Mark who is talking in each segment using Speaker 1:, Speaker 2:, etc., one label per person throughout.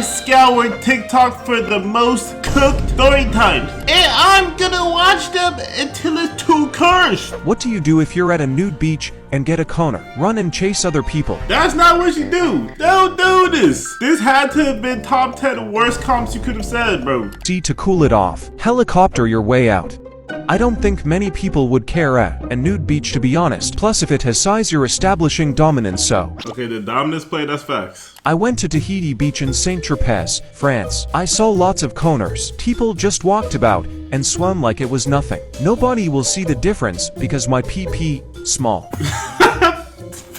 Speaker 1: scour TikTok for the most cooked story times, and I'm gonna watch them until it's too cursed.
Speaker 2: What do you do if you're at a nude beach and get a coner? Run and chase other people.
Speaker 1: That's not what you do. Don't do this. This had to have been top 10 worst comps you could have said, bro.
Speaker 2: See, to cool it off, helicopter your way out. I don't think many people would care at a nude beach, to be honest. Plus, if it has size, you're establishing dominance, so.
Speaker 1: Okay, the dominance play, that's facts.
Speaker 2: I went to Tahiti Beach in Saint-Tropez, France. I saw lots of coners. People just walked about and swam like it was nothing. Nobody will see the difference because my pee small.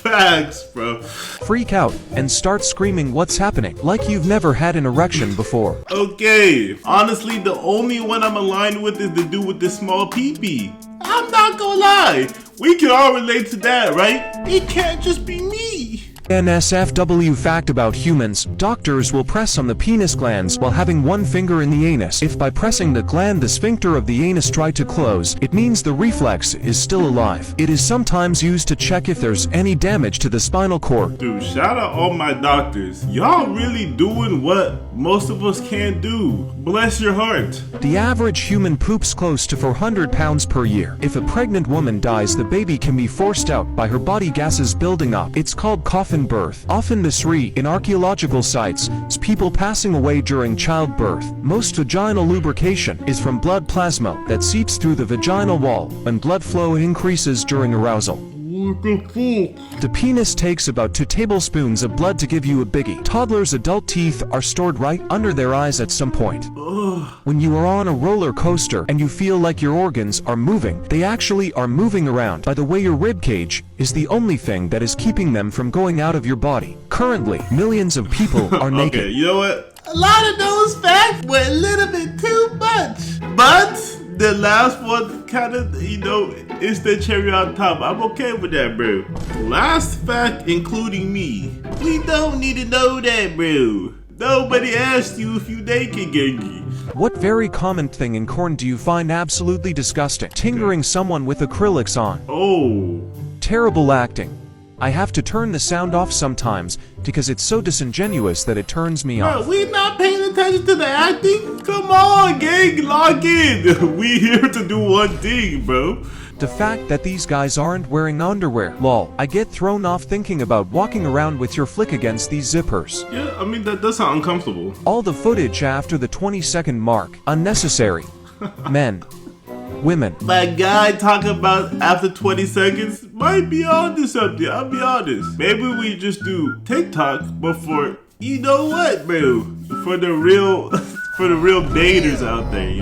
Speaker 1: Facts, bro.
Speaker 2: Freak out and start screaming what's happening, like you've never had an erection before.
Speaker 1: Okay, honestly, the only one I'm aligned with is the dude with the small pee-pee. I'm not gonna lie, we can all relate to that, right? It can't just be me.
Speaker 2: NSFW fact about humans: doctors will press on the penis glands while having one finger in the anus. If by pressing the gland the sphincter of the anus tried to close, it means the reflex is still alive. It is sometimes used to check if there's any damage to the spinal cord.
Speaker 1: Dude, shout out all my doctors. Y'all really doing what most of us can't do. Bless your heart.
Speaker 2: The average human poops close to 400 pounds per year. If a pregnant woman dies, the baby can be forced out by her body gases building up. It's called coffin birth. Often misread in archaeological sites as people passing away during childbirth. Most vaginal lubrication is from blood plasma that seeps through the vaginal wall when blood flow increases during arousal. The penis takes about 2 tablespoons of blood to give you a biggie. Toddlers' adult teeth are stored right under their eyes at some point. When you are on a roller coaster and you feel like your organs are moving, they actually are moving around. By the way, your rib cage is the only thing that is keeping them from going out of your body. Currently, millions of people are naked.
Speaker 1: Okay, you know what? A lot of those facts were a little bit too much. But the last one kind of, is the cherry on top. I'm okay with that, bro. Last fact, including me. We don't need to know that, bro. Nobody asked you if you naked, Genji.
Speaker 2: What very common thing in corn do you find absolutely disgusting? Tingering someone with acrylics on.
Speaker 1: Oh.
Speaker 2: Terrible acting. I have to turn the sound off sometimes because it's so disingenuous that it turns me off.
Speaker 1: We not paying attention to the acting? Come on, gang, log in. We here to do one thing, bro.
Speaker 2: The fact that these guys aren't wearing underwear. Lol, I get thrown off thinking about walking around with your flick against these zippers.
Speaker 1: Yeah, I mean, that does sound uncomfortable.
Speaker 2: All the footage after the 20-second mark. Unnecessary. Men. Women.
Speaker 1: My guy talking about after 20 seconds might be on to something, I'll be honest. Maybe we just do TikTok, but for, you know what, bro? For the real daters out there,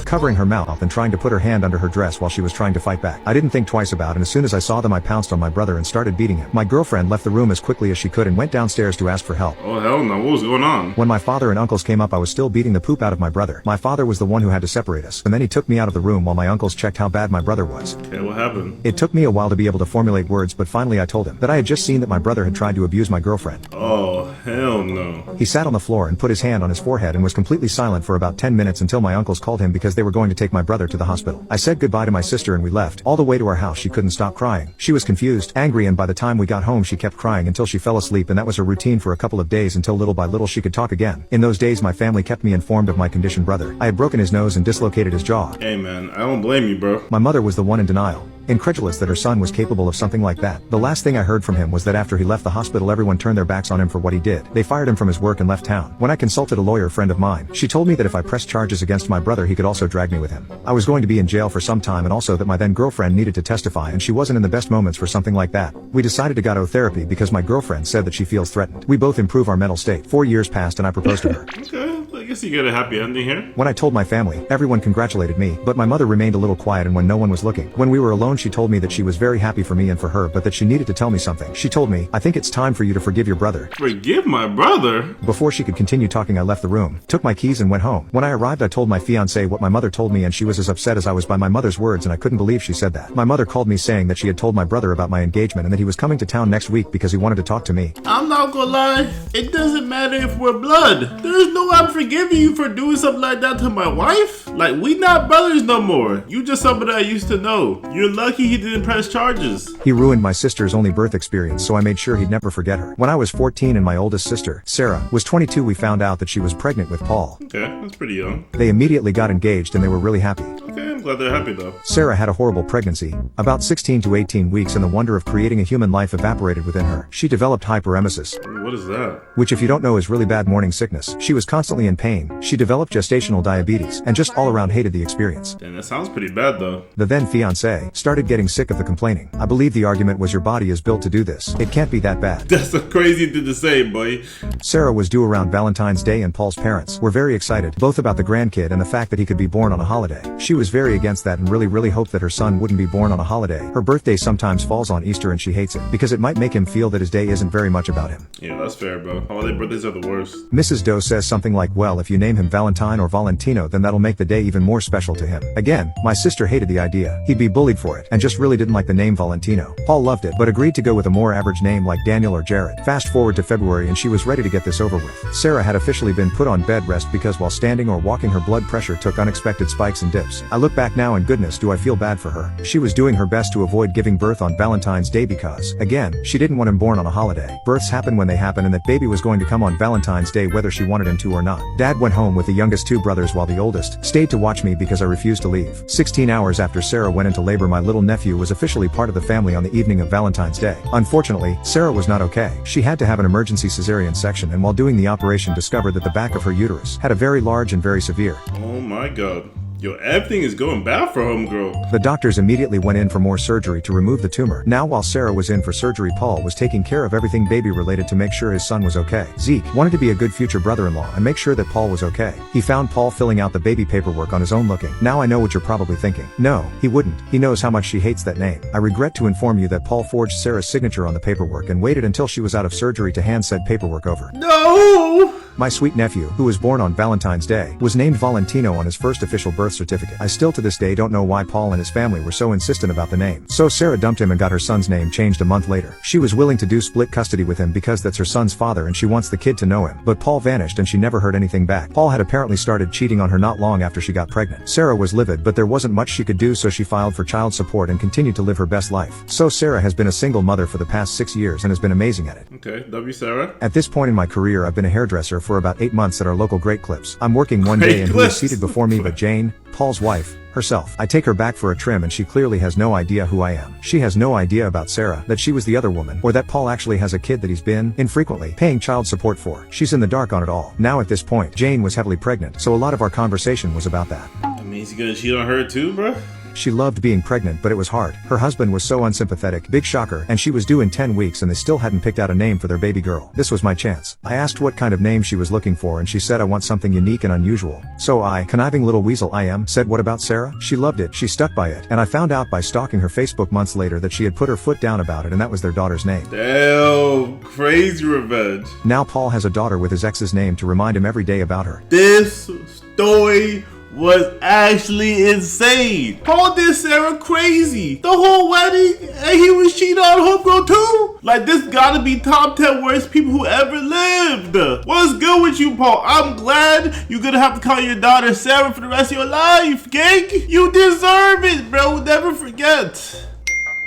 Speaker 3: Covering her mouth and trying to put her hand under her dress while she was trying to fight back. I didn't think twice about it, and as soon as I saw them I pounced on my brother and started beating him. My girlfriend left the room as quickly as she could and went downstairs to ask for help.
Speaker 1: Oh hell no, what was going on?
Speaker 3: When my father and uncles came up, I was still beating the poop out of my brother. My father was the one who had to separate us, and then he took me out of the room while my uncles checked how bad my brother was.
Speaker 1: Okay, what happened?
Speaker 3: It took me a while to be able to formulate words, but finally I told him that I had just seen that my brother had tried to abuse my girlfriend.
Speaker 1: Oh hell no.
Speaker 3: He sat on the floor and put his hand on his forehead and was completely silent for about 10 minutes until my uncles called him because they were going to take my brother to the hospital. I said goodbye to my sister and we left. All the way to our house she couldn't stop crying. She was confused, angry, and by the time we got home she kept crying until she fell asleep, and that was her routine for a couple of days until little by little she could talk again. In those days my family kept me informed of my conditioned brother. I had broken his nose and dislocated his jaw.
Speaker 1: Hey man, I don't blame you, bro.
Speaker 3: My mother was the one in denial, incredulous that her son was capable of something like that. The last thing I heard from him was that after he left the hospital everyone turned their backs on him for what he did. They fired him from his work and left town. When I consulted a lawyer friend of mine, she told me that if I pressed charges against my brother he could also drag me with him. I was going to be in jail for some time, and also that my then girlfriend needed to testify and she wasn't in the best moments for something like that. We decided to go to therapy because my girlfriend said that she feels threatened. We both improve our mental state. 4 years passed and I proposed to her.
Speaker 1: Okay, I guess you get a happy ending here.
Speaker 3: When I told my family, everyone congratulated me, but my mother remained a little quiet, and when no one was looking. When we were alone she told me that she was very happy for me and for her, but that she needed to tell me something. She told me, I think it's time for you to forgive your brother.
Speaker 1: Forgive my brother?
Speaker 3: Before she could continue talking I left the room, took my keys and went home. When I arrived I told my fiancé what my mother told me, and she was as upset as I was by my mother's words, and I couldn't believe she said that. My mother called me saying that she had told my brother about my engagement and that he was coming to town next week because he wanted to talk to me.
Speaker 1: I'm not gonna lie, it doesn't matter if we're blood. There's no I'm forgiving forgiving you for doing something like that to my wife? Like, we not brothers no more. You just somebody I used to know. You're lucky he didn't press charges.
Speaker 3: He ruined my sister's only birth experience, so I made sure he'd never forget her. When I was 14 and my oldest sister, Sarah, was 22, we found out that she was pregnant with Paul.
Speaker 1: Okay, that's pretty young.
Speaker 3: They immediately got engaged and they were really happy.
Speaker 1: Okay, I'm glad they're happy though.
Speaker 3: Sarah had a horrible pregnancy. About 16 to 18 weeks and the wonder of creating a human life evaporated within her. She developed hyperemesis,
Speaker 1: What is that?
Speaker 3: which if you don't know is really bad morning sickness. She was constantly in pain. She developed gestational diabetes and just all around hated the experience.
Speaker 1: Damn, that sounds pretty bad though.
Speaker 3: The then fiancé started getting sick of the complaining. I believe the argument was your body is built to do this. It can't be that bad.
Speaker 1: That's a crazy thing to say, boy.
Speaker 3: Sarah was due around Valentine's Day and Paul's parents were very excited, both about the grandkid and the fact that he could be born on a holiday. She was very against that and really hoped that her son wouldn't be born on a holiday. Her birthday sometimes falls on Easter and she hates it because it might make him feel that his day isn't very much about him.
Speaker 1: Yeah, that's fair, bro. Holiday birthdays are the worst.
Speaker 3: Mrs. Doe says something like, well, if you name him Valentine or Valentino, then that'll make the day even more special to him. Again, my sister hated the idea. He'd be bullied for it and just really didn't like the name Valentino. Paul loved it, but agreed to go with a more average name like Daniel or Jared. Fast forward to February and she was ready to get this over with. Sarah had officially been put on bed rest because while standing or walking her blood pressure took unexpected spikes and dips. I look back now and goodness do I feel bad for her. She was doing her best to avoid giving birth on Valentine's Day because, again, she didn't want him born on a holiday. Births happen when they happen and that baby was going to come on Valentine's Day whether she wanted him to or not. Dad went home with the youngest two brothers while the oldest stayed to watch me because I refused to leave. 16 hours after Sarah went into labor, my little nephew was officially part of the family on the evening of Valentine's Day. Unfortunately, Sarah was not okay. She had to have an emergency cesarean section and while doing the operation discovered that the back of her uterus had a very large and very severe.
Speaker 1: Oh my god. Yo, everything is going bad for homegirl.
Speaker 3: The doctors immediately went in for more surgery to remove the tumor. Now while Sarah was in for surgery, Paul was taking care of everything baby related to make sure his son was okay. Zeke wanted to be a good future brother-in-law and make sure that Paul was okay. He found Paul filling out the baby paperwork on his own looking. Now I know what you're probably thinking. No, he wouldn't. He knows how much she hates that name. I regret to inform you that Paul forged Sarah's signature on the paperwork and waited until she was out of surgery to hand said paperwork over.
Speaker 1: No!
Speaker 3: My sweet nephew, who was born on Valentine's Day, was named Valentino on his first official birth certificate. I still to this day don't know why Paul and his family were so insistent about the name. So Sarah dumped him and got her son's name changed a month later. She was willing to do split custody with him because that's her son's father and she wants the kid to know him. But Paul vanished and she never heard anything back. Paul had apparently started cheating on her not long after she got pregnant. Sarah was livid, but there wasn't much she could do, so she filed for child support and continued to live her best life. So Sarah has been a single mother for the past 6 years and has been amazing at it.
Speaker 1: Okay, W Sarah.
Speaker 3: At this point in my career, I've been a hairdresser for about 8 months at our local Great Clips. I'm working one day and who is seated before me but Jane, Paul's wife, herself. I take her back for a trim and she clearly has no idea who I am. She has no idea about Sarah, that she was the other woman, or that Paul actually has a kid that he's been, infrequently, paying child support for. She's in the dark on it all. Now at this point, Jane was heavily pregnant, so a lot of our conversation was about that.
Speaker 1: That means you gonna cheat on her too, bro?
Speaker 3: She loved being pregnant, but it was hard. Her husband was so unsympathetic, big shocker, and she was due in 10 weeks and they still hadn't picked out a name for their baby girl. This was my chance. I asked what kind of name she was looking for and she said I want something unique and unusual. So I, conniving little weasel I am, said what about Sarah? She loved it, she stuck by it, and I found out by stalking her Facebook months later that she had put her foot down about it and that was their daughter's name.
Speaker 1: Damn, crazy revenge.
Speaker 3: Now Paul has a daughter with his ex's name to remind him every day about her.
Speaker 1: This story was actually insane. Paul did Sarah crazy. The whole wedding, and he was cheating on homegirl too? Like, this gotta be top 10 worst people who ever lived. What's good with you, Paul? I'm glad you're gonna have to call your daughter Sarah for the rest of your life, gang. You deserve it, bro. Never forget.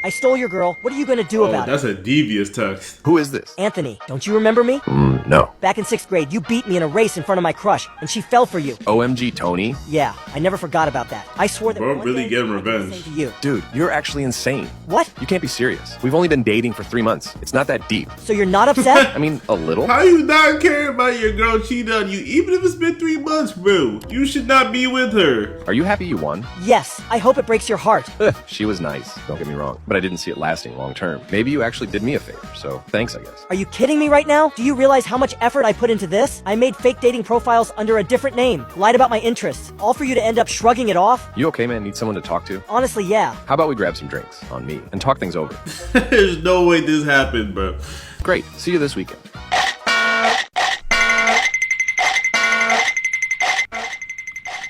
Speaker 4: I stole your girl. What are you gonna do about it?
Speaker 1: That's a devious text.
Speaker 5: Who is this?
Speaker 4: Anthony, don't you remember me?
Speaker 5: No.
Speaker 4: Back in 6th grade, you beat me in a race in front of my crush, and she fell for you.
Speaker 5: OMG Tony?
Speaker 4: Yeah, I never forgot about that. I swore that
Speaker 1: Bro,
Speaker 4: one
Speaker 1: really
Speaker 4: day
Speaker 1: getting
Speaker 4: I'd do the
Speaker 1: revenge.
Speaker 4: same to you.
Speaker 5: Dude, you're actually insane.
Speaker 4: What?
Speaker 5: You can't be serious. We've only been dating for 3 months. It's not that deep.
Speaker 4: So you're not upset?
Speaker 5: I mean, a little.
Speaker 1: How you not care about your girl cheating on you, even if it's been 3 months, bro? You should not be with her.
Speaker 5: Are you happy you won?
Speaker 4: Yes, I hope it breaks your heart.
Speaker 5: She was nice, don't get me wrong, but I didn't see it lasting long term. Maybe you actually did me a favor, so thanks, I guess.
Speaker 4: Are you kidding me right now? Do you realize how much effort I put into this? I made fake dating profiles under a different name, lied about my interests, all for you to end up shrugging it off?
Speaker 5: You okay, man? Need someone to talk to?
Speaker 4: Honestly, yeah.
Speaker 5: How about we grab some drinks on me and talk things over?
Speaker 1: There's no way this happened, bro.
Speaker 5: Great. See you this weekend.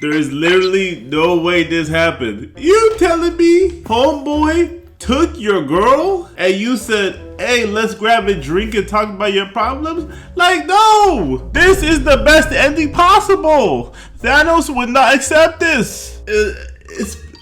Speaker 1: There is literally no way this happened. You telling me homeboy took your girl and you said, hey, let's grab a drink and talk about your problems? Like, no! This is the best ending possible! Thanos would not accept this!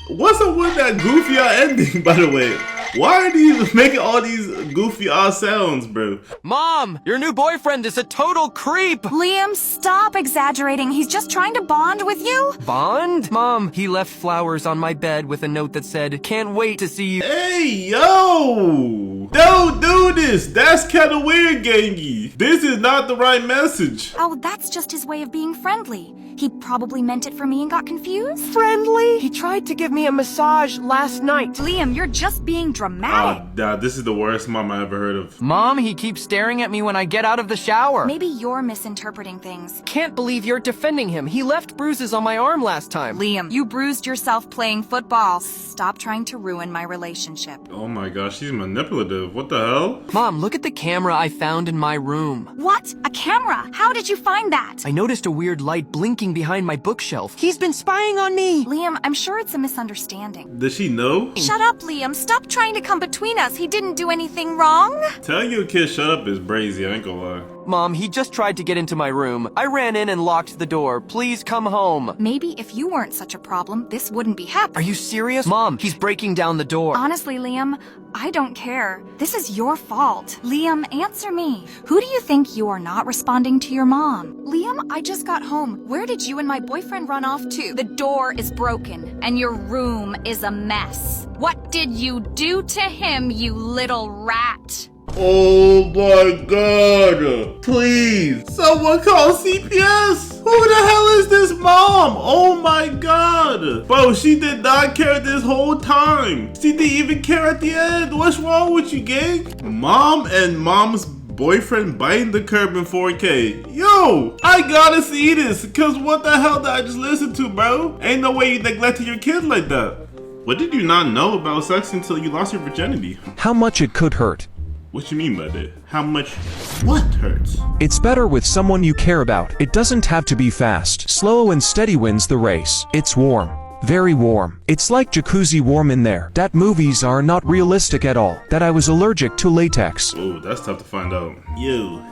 Speaker 1: What's up with that goofy ending, by the way? Why are these making all these goofy sounds, bro?
Speaker 6: Mom, your new boyfriend is a total creep!
Speaker 7: Liam, stop exaggerating. He's just trying to bond with you.
Speaker 6: Bond? Mom, he left flowers on my bed with a note that said, "Can't wait to see you."
Speaker 1: Hey, yo! Don't do this! That's kinda weird, gangy. This is not the right message.
Speaker 7: Oh, that's just his way of being friendly. He probably meant it for me and got confused.
Speaker 6: Friendly? He tried to give me a massage last night.
Speaker 7: Liam, you're just being dramatic.
Speaker 1: Nah, this is the worst mom I ever heard of.
Speaker 6: Mom, he keeps staring at me when I get out of the shower.
Speaker 7: Maybe you're misinterpreting things.
Speaker 6: Can't believe you're defending him. He left bruises on my arm last time.
Speaker 7: Liam, you bruised yourself playing football. Stop trying to ruin my relationship.
Speaker 1: Oh my gosh, she's manipulative. What the hell?
Speaker 6: Mom, look at the camera I found in my room.
Speaker 7: What? A camera? How did you find that?
Speaker 6: I noticed a weird light blinking behind my bookshelf. He's been spying on me.
Speaker 7: Liam, I'm sure it's a misunderstanding.
Speaker 1: Does she know?
Speaker 7: Shut up, Liam. Stop trying to come between us. He didn't do anything wrong.
Speaker 1: Telling your kid shut up is brazy, I ain't gonna lie.
Speaker 6: Mom, he just tried to get into my room. I ran in and locked the door. Please come home.
Speaker 7: Maybe if you weren't such a problem, this wouldn't be
Speaker 6: Are
Speaker 7: happening.
Speaker 6: you serious? Mom, he's breaking down the door.
Speaker 7: Honestly, Liam, I don't care. This is your fault. Liam, answer me. Who do you think you are not responding to your mom? Liam, I just got home. Where did you and my boyfriend run off to? The door is broken, and your room is a mess. What did you do to him, you little rat?
Speaker 1: Oh my god! Please! Someone call CPS! Who the hell is this mom? Oh my god! Bro, she did not care this whole time! She didn't even care at the end! What's wrong with you, gang? Mom and mom's boyfriend biting the curb in 4K. Yo! I gotta see this! Cause what the hell did I just listen to, bro? Ain't no way you neglected your kid like that. What did you not know about sex until you lost your virginity?
Speaker 2: How much it could hurt.
Speaker 1: What you mean by that? How much what hurts?
Speaker 2: It's better with someone you care about. It doesn't have to be fast. Slow and steady wins the race. It's warm. Very warm. It's like jacuzzi warm in there. That movies are not realistic at all. That I was allergic to latex.
Speaker 1: Oh, that's tough to find out. Yo,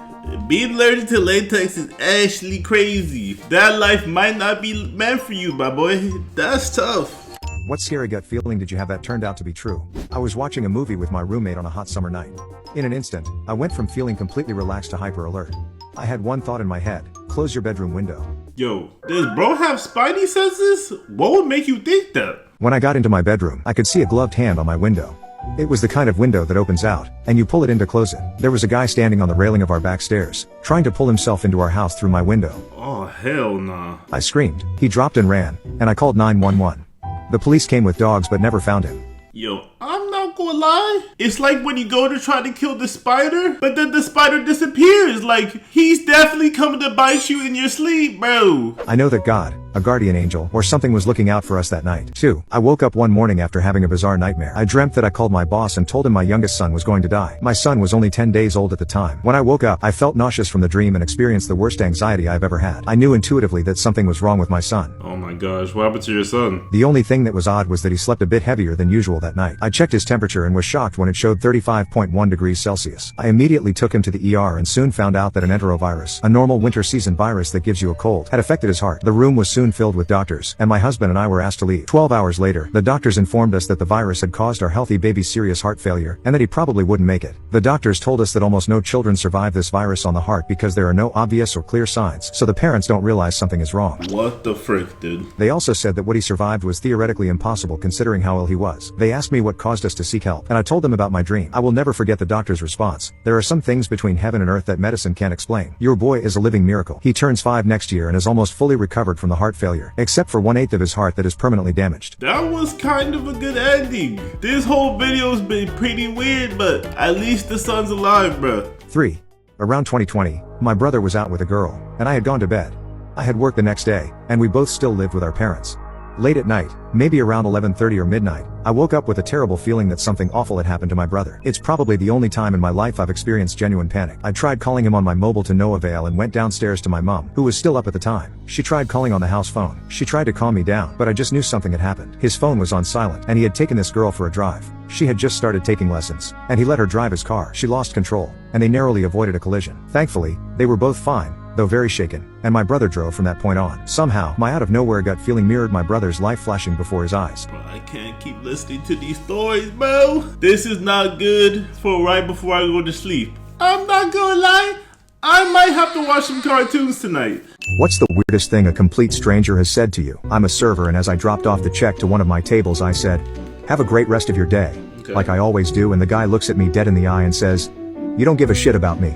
Speaker 1: being allergic to latex is actually crazy. That life might not be meant for you, my boy. That's tough.
Speaker 3: What scary gut feeling did you have that turned out to be true? I was watching a movie with my roommate on a hot summer night. In an instant, I went from feeling completely relaxed to hyper alert. I had one thought in my head: close your bedroom window.
Speaker 1: Yo, does bro have spidey senses? What would make you think that?
Speaker 3: When I got into my bedroom, I could see a gloved hand on my window. It was the kind of window that opens out, and you pull it in to close it. There was a guy standing on the railing of our back stairs, trying to pull himself into our house through my window.
Speaker 1: Oh, hell nah.
Speaker 3: I screamed. He dropped and ran, and I called 911. The police came with dogs but never found him.
Speaker 1: Yo, I'm not gonna lie. It's like when you go to try to kill the spider, but then the spider disappears. Like, he's definitely coming to bite you in your sleep, bro.
Speaker 3: I know that God, a guardian angel, or something was looking out for us that night. 2. I woke up one morning after having a bizarre nightmare. I dreamt that I called my boss and told him my youngest son was going to die. My son was only 10 days old at the time. When I woke up, I felt nauseous from the dream and experienced the worst anxiety I've ever had. I knew intuitively that something was wrong with my son.
Speaker 1: Oh my gosh, what happened to your son?
Speaker 3: The only thing that was odd was that he slept a bit heavier than usual that night. I checked his temperature and was shocked when it showed 35.1 degrees Celsius. I immediately took him to the ER and soon found out that an enterovirus, a normal winter season virus that gives you a cold, had affected his heart. The room was soon filled with doctors, and my husband and I were asked to leave. 12 hours later, the doctors informed us that the virus had caused our healthy baby serious heart failure, and that he probably wouldn't make it. The doctors told us that almost no children survive this virus on the heart because there are no obvious or clear signs, so the parents don't realize something is wrong.
Speaker 1: What the frick, dude?
Speaker 3: They also said that what he survived was theoretically impossible considering how ill he was. They asked me what caused us to seek help, and I told them about my dream. I will never forget the doctor's response: there are some things between heaven and earth that medicine can't explain. Your boy is a living miracle. He turns 5 next year and is almost fully recovered from the heart failure, except for 1/8 of his heart that is permanently damaged.
Speaker 1: That was kind of a good ending. This whole video's been pretty weird, but at least the son's alive, bruh.
Speaker 3: 3. Around 2020, my brother was out with a girl, and I had gone to bed. I had work the next day, and we both still lived with our parents. Late at night, maybe around 11:30 or midnight, I woke up with a terrible feeling that something awful had happened to my brother. It's probably the only time in my life I've experienced genuine panic. I tried calling him on my mobile to no avail and went downstairs to my mom, who was still up at the time. She tried calling on the house phone. She tried to calm me down, but I just knew something had happened. His phone was on silent, and he had taken this girl for a drive. She had just started taking lessons, and he let her drive his car. She lost control, and they narrowly avoided a collision. Thankfully, they were both fine, though very shaken, and my brother drove from that point on. Somehow, my out-of-nowhere gut feeling mirrored my brother's life flashing before his eyes.
Speaker 1: Bro, I can't keep listening to these stories, bro. This is not good for right before I go to sleep. I'm not gonna lie, I might have to watch some cartoons tonight.
Speaker 3: What's the weirdest thing a complete stranger has said to you? I'm a server, and as I dropped off the check to one of my tables, I said, "Have a great rest of your day," like I always do, and the guy looks at me dead in the eye and says, "You don't give a shit about me."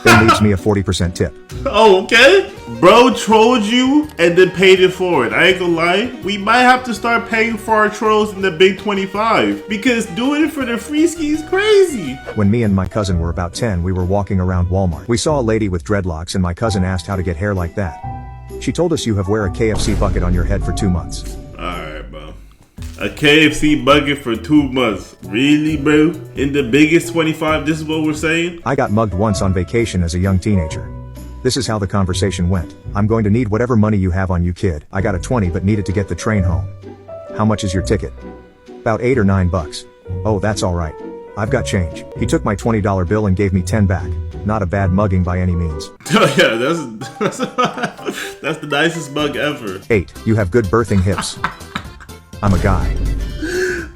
Speaker 3: Then leaves me a 40% tip.
Speaker 1: Oh, okay. Bro trolled you and then paid it forward. I ain't gonna lie. We might have to start paying for our trolls in the big 25 because doing it for the free ski is crazy.
Speaker 3: When me and my cousin were about 10, we were walking around Walmart. We saw a lady with dreadlocks, and my cousin asked how to get hair like that. She told us you have wear a KFC bucket on your head for 2 months.
Speaker 1: Alright, bro. A KFC bucket for 2 months. Really, bro? In the biggest 25, this is what we're saying?
Speaker 3: I got mugged once on vacation as a young teenager. This is how the conversation went. "I'm going to need whatever money you have on you, kid. I got a 20 but needed to get the train home. How much is your ticket?" "About $8 or $9. "Oh, that's alright. I've got change." He took my $20 bill and gave me 10 back. Not a bad mugging by any means.
Speaker 1: Oh yeah, that's the nicest mug ever.
Speaker 3: 8. You have good birthing hips. I'm a guy.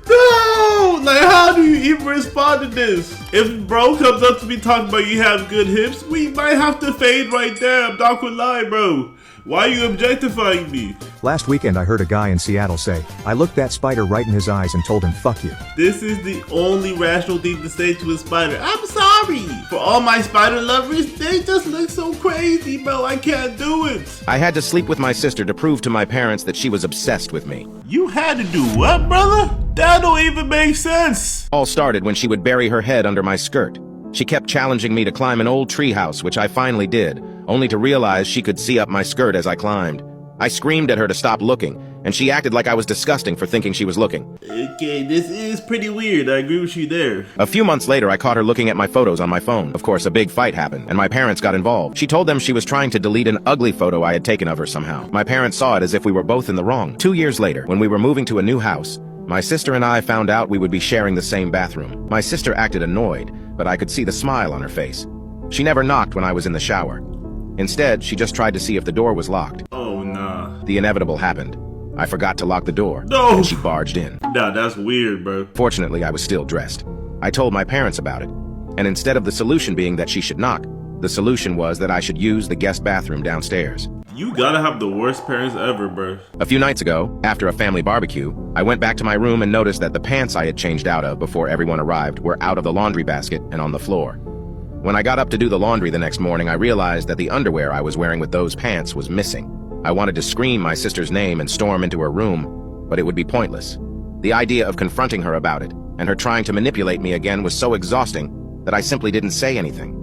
Speaker 1: No! Like, how do you even respond to this? If bro comes up to me talking about you have good hips, we might have to fade right there. I'm not gonna lie, bro. Why are you objectifying me?
Speaker 3: Last weekend I heard a guy in Seattle say, "I looked that spider right in his eyes and told him, 'Fuck you.'"
Speaker 1: This is the only rational thing to say to a spider. I'm sorry. For all my spider lovers, they just look so crazy, bro. I can't do it.
Speaker 8: I had to sleep with my sister to prove to my parents that she was obsessed with me.
Speaker 1: You had to do what, brother? That don't even make sense.
Speaker 8: All started when she would bury her head under my skirt. She kept challenging me to climb an old treehouse, which I finally did, only to realize she could see up my skirt as I climbed. I screamed at her to stop looking, and she acted like I was disgusting for thinking she was looking.
Speaker 1: Okay, this is pretty weird. I agree with you there.
Speaker 8: A few months later, I caught her looking at my photos on my phone. Of course, a big fight happened, and my parents got involved. She told them she was trying to delete an ugly photo I had taken of her somehow. My parents saw it as if we were both in the wrong. 2 years later, when we were moving to a new house, my sister and I found out we would be sharing the same bathroom. My sister acted annoyed, but I could see the smile on her face. She never knocked when I was in the shower. Instead, she just tried to see if the door was locked.
Speaker 1: Oh, nah.
Speaker 8: The inevitable happened. I forgot to lock the door,
Speaker 1: No.
Speaker 8: and she barged in.
Speaker 1: Nah, that's weird, bro.
Speaker 8: Fortunately, I was still dressed. I told my parents about it, and instead of the solution being that she should knock, the solution was that I should use the guest bathroom downstairs.
Speaker 1: You gotta have the worst parents ever, bro.
Speaker 8: A few nights ago, after a family barbecue, I went back to my room and noticed that the pants I had changed out of before everyone arrived were out of the laundry basket and on the floor. When I got up to do the laundry the next morning, I realized that the underwear I was wearing with those pants was missing. I wanted to scream my sister's name and storm into her room, but it would be pointless. The idea of confronting her about it, and her trying to manipulate me again, was so exhausting that I simply didn't say anything.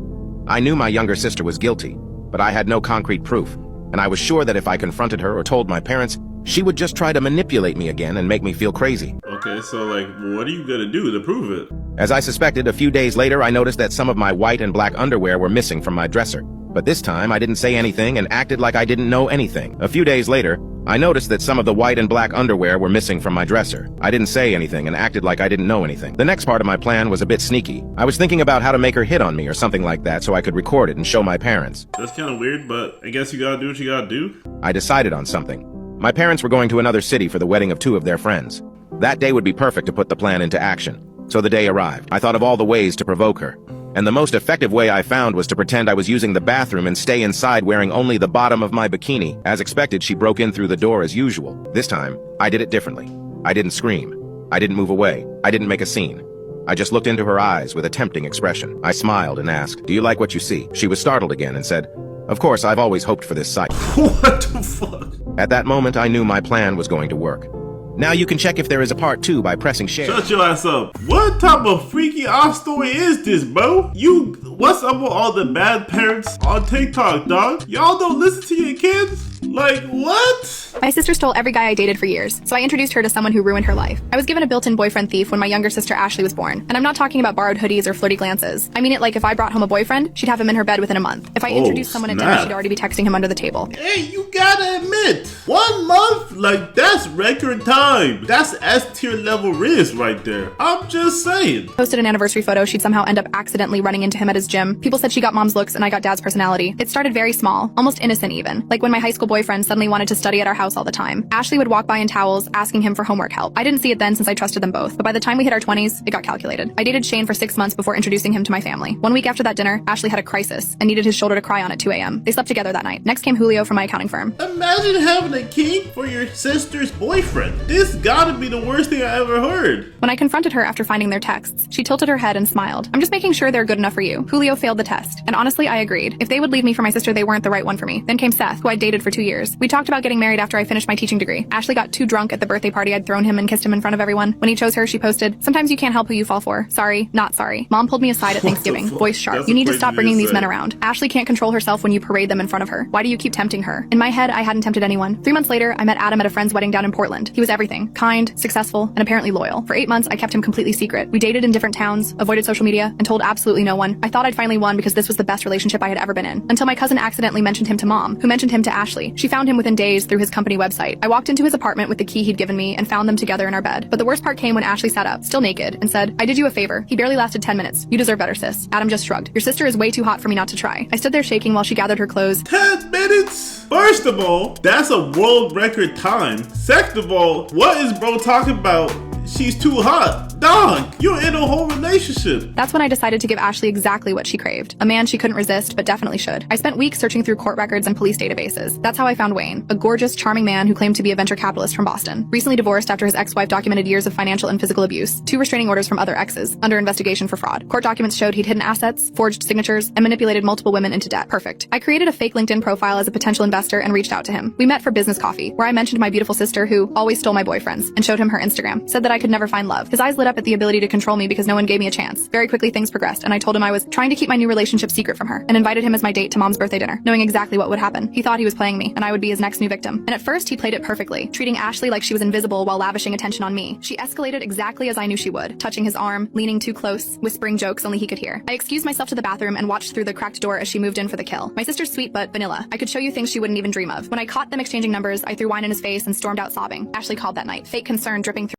Speaker 8: I knew my younger sister was guilty, but I had no concrete proof, and I was sure that if I confronted her or told my parents, she would just try to manipulate me again and make me feel crazy.
Speaker 1: Okay, so like, what are you gonna do to prove it?
Speaker 8: As I suspected, a few days later, I noticed that some of my white and black underwear were missing from my dresser. But this time, I didn't say anything and acted like I didn't know anything. A few days later, I noticed that some of the white and black underwear were missing from my dresser. I didn't say anything and acted like I didn't know anything. The next part of my plan was a bit sneaky. I was thinking about how to make her hit on me or something like that so I could record it and show my parents.
Speaker 1: That's kind of weird, but I guess you gotta do what you gotta do.
Speaker 8: I decided on something. My parents were going to another city for the wedding of 2 of their friends. That day would be perfect to put the plan into action. So the day arrived. I thought of all the ways to provoke her. And the most effective way I found was to pretend I was using the bathroom and stay inside wearing only the bottom of my bikini. As expected, she broke in through the door as usual. This time, I did it differently. I didn't scream. I didn't move away. I didn't make a scene. I just looked into her eyes with a tempting expression. I smiled and asked, "Do you like what you see?" She was startled again and said, "Of course, I've always hoped for this sight."
Speaker 1: What the fuck?
Speaker 8: At that moment, I knew my plan was going to work. Now you can check if there is a part 2 by pressing share.
Speaker 1: Shut your ass up. What type of freaky ass story is this, bro? What's up with all the bad parents on TikTok, dog? Y'all don't listen to your kids? Like, what?
Speaker 9: My sister stole every guy I dated for years, so I introduced her to someone who ruined her life. I was given a built-in boyfriend thief when my younger sister Ashley was born, and I'm not talking about borrowed hoodies or flirty glances. I mean it like if I brought home a boyfriend, she'd have him in her bed within a month. If I introduced someone at dinner, she'd already be texting him under the table.
Speaker 1: Hey, you gotta admit, 1 month? Like, that's record time. That's S-tier level risk right there. I'm just saying.
Speaker 9: Posted an anniversary photo, she'd somehow end up accidentally running into him at his gym. People said she got mom's looks and I got dad's personality. It started very small, almost innocent even. Like when my high school boyfriend suddenly wanted to study at our house all the time. Ashley would walk by in towels, asking him for homework help. I didn't see it then since I trusted them both, but by the time we hit our 20s, it got calculated. I dated Shane for 6 months before introducing him to my family. 1 week after that dinner, Ashley had a crisis and needed his shoulder to cry on at 2 a.m. They slept together that night. Next came Julio from my accounting firm.
Speaker 1: Imagine having a king for your sister's boyfriend. This gotta be the worst thing I ever heard.
Speaker 9: When I confronted her after finding their texts, she tilted her head and smiled. I'm just making sure they're good enough for you. Julio failed the test. And honestly, I agreed. If they would leave me for my sister, they weren't the right one for me. Then came Seth, who I dated for 2 years. We talked about getting married after I finished my teaching degree. Ashley got too drunk at the birthday party I'd thrown him and kissed him in front of everyone. When he chose her, she posted, "Sometimes you can't help who you fall for. Sorry, not sorry." Mom pulled me aside at Thanksgiving, voice sharp. "You need to stop bringing these men around. Ashley can't control herself when you parade them in front of her. Why do you keep tempting her?" In my head, I hadn't tempted anyone. 3 months later, I met Adam at a friend's wedding down in Portland. He was everything. Kind, successful, and apparently loyal. For 8 months, I kept him completely secret. We dated in different towns, avoided social media, and told absolutely no one. I thought I'd finally won because this was the best relationship I had ever been in. Until my cousin accidentally mentioned him to Mom, who mentioned him to Ashley. She found him within days through his company website. I walked into his apartment with the key he'd given me and found them together in our bed. But the worst part came when Ashley sat up, still naked, and said, "I did you a favor. He barely lasted 10 minutes. You deserve better, sis." Adam just shrugged. "Your sister is way too hot for me not to try." I stood there shaking while she gathered her clothes.
Speaker 1: 10 minutes? First of all, that's a world record time. Second of all, what is bro talking about? She's too hot. Dog, you're in a whole relationship.
Speaker 9: That's when I decided to give Ashley exactly what she craved. A man she couldn't resist, but definitely should. I spent weeks searching through court records and police databases. That's how I found Wayne, a gorgeous, charming man who claimed to be a venture capitalist from Boston. Recently divorced after his ex-wife documented years of financial and physical abuse, 2 restraining orders from other exes, under investigation for fraud. Court documents showed he'd hidden assets, forged signatures, and manipulated multiple women into debt. Perfect. I created a fake LinkedIn profile as a potential investor and reached out to him. We met for business coffee, where I mentioned my beautiful sister who always stole my boyfriends, and showed him her Instagram. Said that I could never find love. His eyes lit up at the ability to control me because no one gave me a chance. Very quickly things progressed, and I told him I was trying to keep my new relationship secret from her, and invited him as my date to Mom's birthday dinner, knowing exactly what would happen. He thought he was playing me, and I would be his next new victim. And at first he played it perfectly, treating Ashley like she was invisible while lavishing attention on me. She escalated exactly as I knew she would, touching his arm, leaning too close, whispering jokes only he could hear. I excused myself to the bathroom and watched through the cracked door as she moved in for the kill. My sister's sweet but vanilla. I could show you things she wouldn't even dream of. When I caught them exchanging numbers, I threw wine in his face and stormed out sobbing. Ashley called that night, fake concern dripping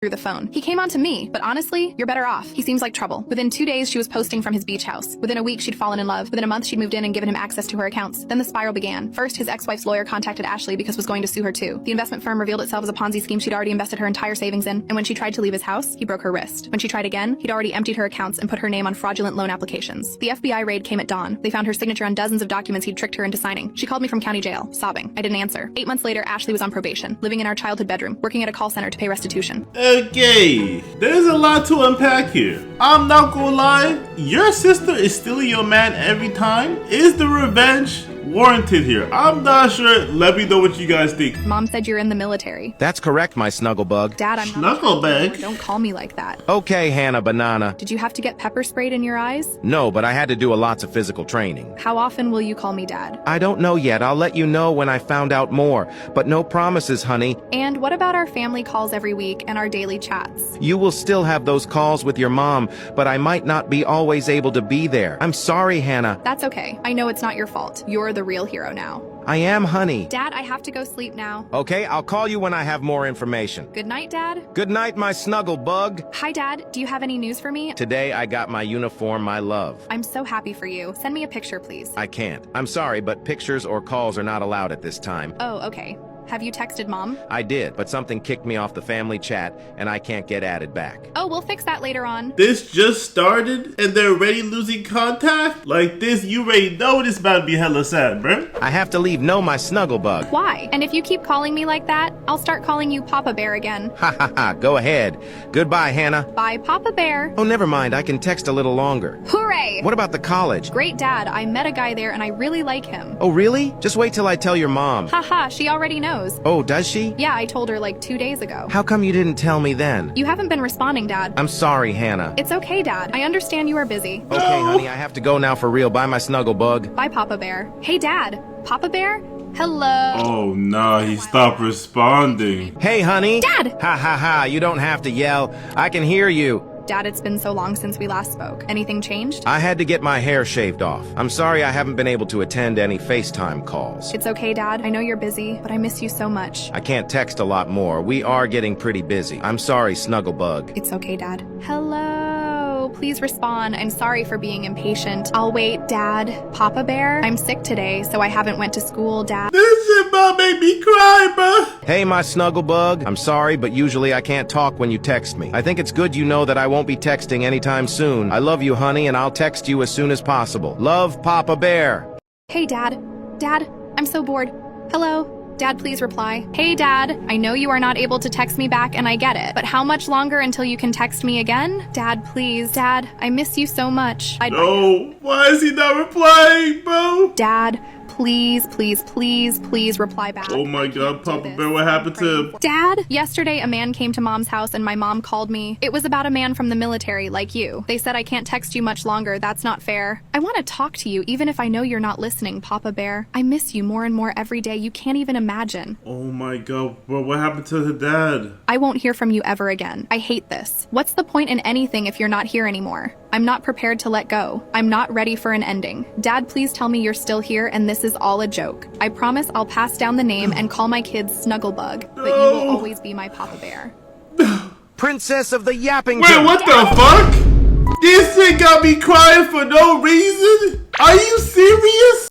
Speaker 9: through the phone. He came on to me, but honestly, you're better off. He seems like trouble. Within 2 days, she was posting from his beach house. Within a week, she'd fallen in love. Within a month, she'd moved in and given him access to her accounts. Then the spiral began. First, his ex-wife's lawyer contacted Ashley because was going to sue her too. The investment firm revealed itself as a Ponzi scheme she'd already invested her entire savings in, and when she tried to leave his house, he broke her wrist. When she tried again, he'd already emptied her accounts and put her name on fraudulent loan applications. The FBI raid came at dawn. They found her signature on dozens of documents he'd tricked her into signing. She called me from county jail, sobbing. I didn't answer. 8 months later, Ashley was on probation, living in our childhood bedroom, working at a call center to pay restitution.
Speaker 1: Okay. There's a lot to unpack here. I'm not gonna lie, your sister is stealing your man every time. Is the revenge warranted here? I'm not sure. Let me know what you guys think.
Speaker 9: Mom said you're in the military.
Speaker 8: That's correct, my snugglebug.
Speaker 9: Dad, I'm not.
Speaker 1: Snugglebug?
Speaker 9: Don't call me like that.
Speaker 8: Okay, Hannah Banana.
Speaker 9: Did you have to get pepper sprayed in your eyes?
Speaker 8: No, but I had to do a lots of physical training.
Speaker 9: How often will you call me Dad?
Speaker 8: I don't know yet. I'll let you know when I found out more. But no promises, honey.
Speaker 9: And what about our family calls every week and our daily chats?
Speaker 8: You will still have those calls with your mom, but I might not be always able to be there. I'm sorry, Hannah.
Speaker 9: That's okay. I know it's not your fault. You're the real hero now.
Speaker 8: I am, honey.
Speaker 9: Dad, I have to go sleep now.
Speaker 8: Okay, I'll call you when I have more information.
Speaker 9: Good night, Dad.
Speaker 8: Good night, my snugglebug.
Speaker 9: Hi, Dad. Do you have any news for me?
Speaker 8: Today I got my uniform, my love.
Speaker 9: I'm so happy for you. Send me a picture, please.
Speaker 8: I can't. I'm sorry, but pictures or calls are not allowed at this time.
Speaker 9: Oh, okay. Have you texted Mom?
Speaker 8: I did, but something kicked me off the family chat, and I can't get added back.
Speaker 9: Oh, we'll fix that later on.
Speaker 1: This just started, and they're already losing contact? Like this, you already know this about to be hella sad, bruh.
Speaker 8: I have to leave. No, my snugglebug.
Speaker 9: Why? And if you keep calling me like that, I'll start calling you Papa Bear again.
Speaker 8: Ha ha ha, go ahead. Goodbye, Hannah.
Speaker 9: Bye, Papa Bear.
Speaker 8: Oh, never mind, I can text a little longer.
Speaker 9: Hooray!
Speaker 8: What about the college?
Speaker 9: Great, Dad. I met a guy there and I really like him.
Speaker 8: Oh, really? Just wait till I tell your mom.
Speaker 9: Haha, she already knows.
Speaker 8: Oh, does she?
Speaker 9: Yeah, I told her like 2 days ago.
Speaker 8: How come you didn't tell me then?
Speaker 9: You haven't been responding, Dad.
Speaker 8: I'm sorry, Hannah.
Speaker 9: It's okay, Dad. I understand you are busy.
Speaker 8: Okay, honey, I have to go now for real. Bye, my snugglebug.
Speaker 9: Bye, Papa Bear. Hey, Dad. Papa Bear? Hello.
Speaker 1: Oh no, he stopped responding.
Speaker 8: Hey, honey.
Speaker 9: Dad!
Speaker 8: Ha ha ha, you don't have to yell. I can hear you.
Speaker 9: Dad, it's been so long since we last spoke. Anything changed?
Speaker 8: I had to get my hair shaved off. I'm sorry I haven't been able to attend any FaceTime calls.
Speaker 9: It's okay, Dad. I know you're busy, but I miss you so much.
Speaker 8: I can't text a lot more. We are getting pretty busy. I'm sorry, Snugglebug.
Speaker 9: It's okay, Dad. Hello. Please respond. I'm sorry for being impatient. I'll wait, Dad. Papa Bear? I'm sick today, so I haven't went to school, Dad.
Speaker 1: This shit about made me cry, bro.
Speaker 8: Hey, my Snugglebug. I'm sorry, but usually I can't talk when you text me. I think it's good you know that I won't be texting anytime soon. I love you, honey, and I'll text you as soon as possible. Love, Papa Bear.
Speaker 9: Hey, Dad. Dad, I'm so bored. Hello? Dad, please reply. Hey, Dad, I know you are not able to text me back and I get it, but how much longer until you can text me again? Dad, please. Dad, I miss you so much.
Speaker 1: No, why is he not replying, bro?
Speaker 9: Dad, please, please, please, please reply back.
Speaker 1: Oh my god, Papa Bear, what happened to him?
Speaker 9: Dad, yesterday a man came to Mom's house and my mom called me. It was about a man from the military, like you. They said I can't text you much longer, that's not fair. I want to talk to you even if I know you're not listening, Papa Bear. I miss you more and more every day, you can't even imagine.
Speaker 1: Oh my god, bro, what happened to the dad?
Speaker 9: I won't hear from you ever again. I hate this. What's the point in anything if you're not here anymore? I'm not prepared to let go. I'm not ready for an ending. Dad, please tell me you're still here and this is all a joke. I promise I'll pass down the name and call my kids Snugglebug, but you will always be my Papa Bear.
Speaker 8: Princess of the Yapping
Speaker 1: Wait, what the fuck? This shit got me crying for no reason? Are you serious?